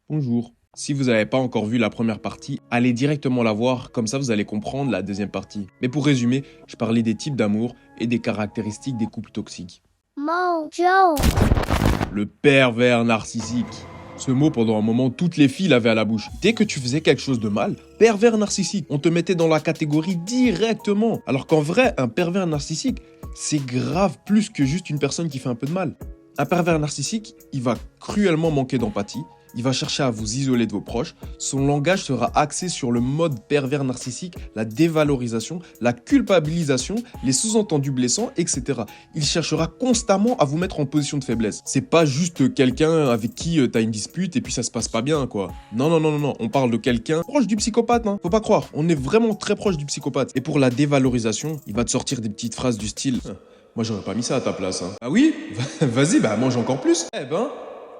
Bonjour. Si vous n'avez pas encore vu la première partie, allez directement la voir, comme ça vous allez comprendre la deuxième partie. Mais pour résumer, je parlais des types d'amour et des caractéristiques des couples toxiques. Mojo. Le pervers narcissique. Ce mot, pendant un moment, toutes les filles l'avaient à la bouche. Dès que tu faisais quelque chose de mal, pervers narcissique, on te mettait dans la catégorie directement. Alors qu'en vrai, un pervers narcissique, c'est grave plus que juste une personne qui fait un peu de mal. Un pervers narcissique, il va cruellement manquer d'empathie. Il va chercher à vous isoler de vos proches. Son langage sera axé sur le mode pervers narcissique, la dévalorisation, la culpabilisation, les sous-entendus blessants, etc. Il cherchera constamment à vous mettre en position de faiblesse. C'est pas juste quelqu'un avec qui t'as une dispute et puis ça se passe pas bien, quoi. Non, non, non, non, non. On parle de quelqu'un proche du psychopathe, hein. Faut pas croire. On est vraiment très proche du psychopathe. Et pour la dévalorisation, il va te sortir des petites phrases du style moi, j'aurais pas mis ça à ta place, hein. Ah oui? Vas-y, bah mange encore plus. Eh ben,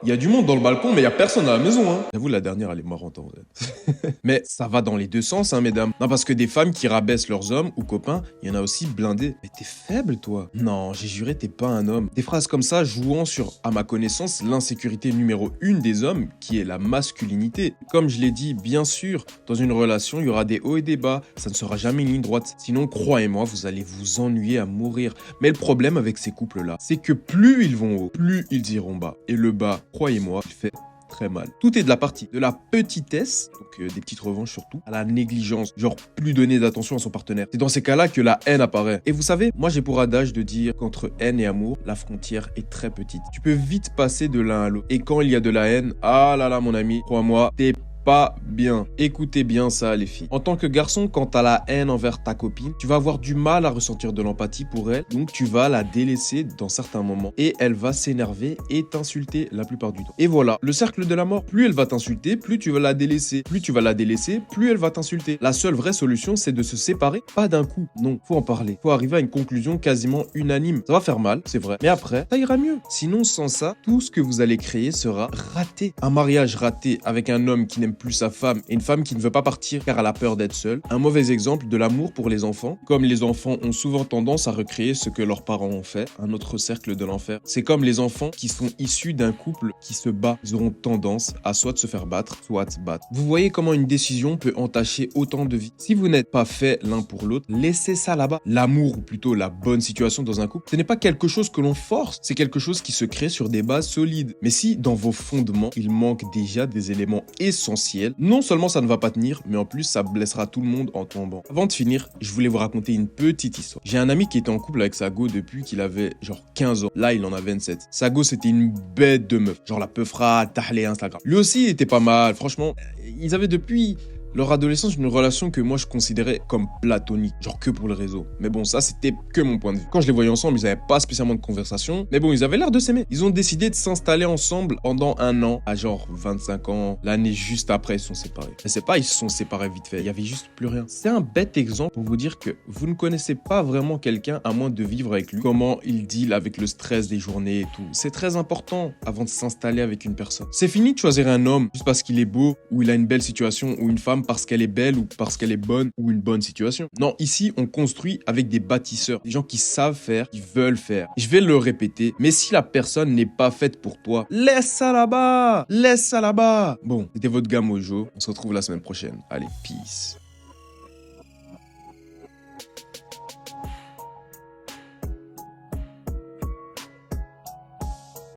il y a du monde dans le balcon, mais il y a personne à la maison, hein. J'avoue, la dernière, elle est marrante, en fait. Mais ça va dans les deux sens, hein, mesdames. Non, parce que des femmes qui rabaissent leurs hommes ou copains, il y en a aussi blindés. Mais t'es faible, toi. Non, j'ai juré, t'es pas un homme. Des phrases comme ça jouant sur, à ma connaissance, l'insécurité numéro 1 des hommes, qui est la masculinité. Comme je l'ai dit, bien sûr, dans une relation, il y aura des hauts et des bas. Ça ne sera jamais une ligne droite. Sinon, croyez-moi, vous allez vous ennuyer à mourir. Mais le problème avec ces couples-là, c'est que plus ils vont haut, plus ils iront bas. Et le bas, croyez-moi, il fait très mal. Tout est de la partie. De la petitesse, donc des petites revanches surtout, à la négligence, genre plus donner d'attention à son partenaire. C'est dans ces cas-là que la haine apparaît. Et vous savez, moi j'ai pour adage de dire qu'entre haine et amour, la frontière est très petite. Tu peux vite passer de l'un à l'autre. Et quand il y a de la haine, ah là là mon ami, crois-moi, t'es pas bien. Écoutez bien ça les filles. En tant que garçon, quand t'as la haine envers ta copine, tu vas avoir du mal à ressentir de l'empathie pour elle, donc tu vas la délaisser dans certains moments et elle va s'énerver et t'insulter la plupart du temps. Et voilà, le cercle de la mort. Plus elle va t'insulter, plus tu vas la délaisser. Plus tu vas la délaisser, plus elle va t'insulter. La seule vraie solution, c'est de se séparer, pas d'un coup. Non, faut en parler. Faut arriver à une conclusion quasiment unanime. Ça va faire mal, c'est vrai, mais après, ça ira mieux. Sinon, sans ça, tout ce que vous allez créer sera raté. Un mariage raté avec un homme qui n'aime plus sa femme et une femme qui ne veut pas partir car elle a peur d'être seule. Un mauvais exemple de l'amour pour les enfants. Comme les enfants ont souvent tendance à recréer ce que leurs parents ont fait, un autre cercle de l'enfer. C'est comme les enfants qui sont issus d'un couple qui se bat. Ils auront tendance à soit se faire battre, soit se battre. Vous voyez comment une décision peut entacher autant de vies. Si vous n'êtes pas fait l'un pour l'autre, laissez ça là-bas. L'amour, ou plutôt la bonne situation dans un couple, ce n'est pas quelque chose que l'on force, c'est quelque chose qui se crée sur des bases solides. Mais si dans vos fondements, il manque déjà des éléments essentiels, non seulement ça ne va pas tenir, mais en plus ça blessera tout le monde en tombant. Avant de finir, je voulais vous raconter une petite histoire. J'ai un ami qui était en couple avec sa go depuis qu'il avait genre 15 ans. Là, il en a 27. Sa go, c'était une bête de meuf. Genre la peufra, tahlé Instagram. Lui aussi, il était pas mal. Franchement, ils avaient depuis leur adolescence une relation que moi je considérais comme platonique, genre que pour le réseau. Mais bon, ça c'était que mon point de vue. Quand je les voyais ensemble, ils n'avaient pas spécialement de conversation, mais bon, ils avaient l'air de s'aimer. Ils ont décidé de s'installer ensemble pendant un an, à genre 25 ans. L'année juste après, ils se sont séparés. Mais c'est pas, ils se sont séparés vite fait, il y avait juste plus rien. C'est un bête exemple pour vous dire que vous ne connaissez pas vraiment quelqu'un à moins de vivre avec lui, comment il deal avec le stress des journées et tout. C'est très important avant de s'installer avec une personne. C'est fini de choisir un homme juste parce qu'il est beau, ou il a une belle situation, ou une femme parce qu'elle est belle ou parce qu'elle est bonne ou une bonne situation. Non, ici, on construit avec des bâtisseurs, des gens qui savent faire, qui veulent faire. Je vais le répéter, mais si la personne n'est pas faite pour toi, laisse ça là-bas. Laisse ça là-bas. Bon, c'était votre gars Mojo. On se retrouve la semaine prochaine. Allez, peace.